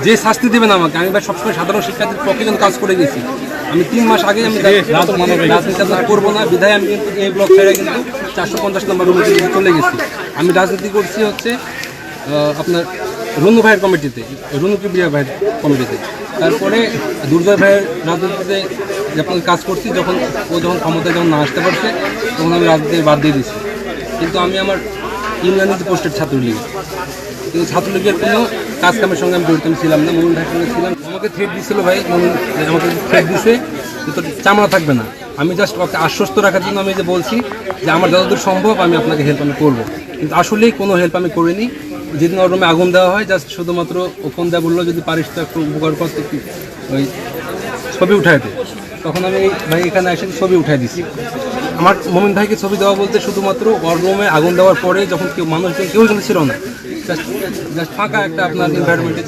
যে শাস্তি দেবেন আমাকে, আমি ভাই সবসময় সাধারণ শিক্ষার্থীর পক্ষে কিন্তু কাজ করে গেছি। আমি 3 মাস আগে আমি রাজনীতি আপনার করবো না বিধায় আমি কিন্তু এই ব্লক ছেড়ে কিন্তু 450 নম্বর রুমে চলে গেছি। আমি রাজনীতি করছি হচ্ছে আপনার রনু ভাইয়ের কমিটিতে, রনু কিবরিয়া ভাইয়ের কমিটিতে। তারপরে দুর্জয় ভাইয়ের রাজনীতিতে যখন কাজ করছি, যখন ক্ষমতায় যখন না আসতে পারছে তখন আমি রাজনীতি বাদ দিয়ে দিচ্ছি। কিন্তু আমি আমার ইউনিয়নের পোস্টেড ছাত্রলীগ, কিন্তু ছাত্রলীগের কোনো কাজ কামের সঙ্গে আমি জড়িত ছিলাম না। মমিন ভাইয়ের সঙ্গে ছিলাম, আমাকে থ্রেট দিচ্ছিল ভাই, মমিন আমাকে থ্রেট দিছে কিন্তু চামড়া থাকবে না। আমি জাস্ট ওকে আশ্বস্ত রাখার জন্য আমি যে বলছি যে আমার যতদূর সম্ভব আমি আপনাকে হেল্প আমি করবো, কিন্তু আসলেই কোনো হেল্প আমি করিনি। যেদিন ওর রুমে আগুন দেওয়া হয় জাস্ট শুধুমাত্র ও ফোন দেওয়া বললো যদি পারিস তো একটু উপকার করতে, ওই ছবি উঠাইতে। তখন আমি ভাই এখানে এসে ছবি উঠাই দিছি। আমার মমিন ভাইকে ছবি দেওয়া বলতে শুধুমাত্র ওর রুমে আগুন দেওয়ার পরে যখন কেউ মানুষজন কেউ কিন্তু ছিল না, জাস্ট ফাঁকা একটা আপনার এনভায়রনমেন্টে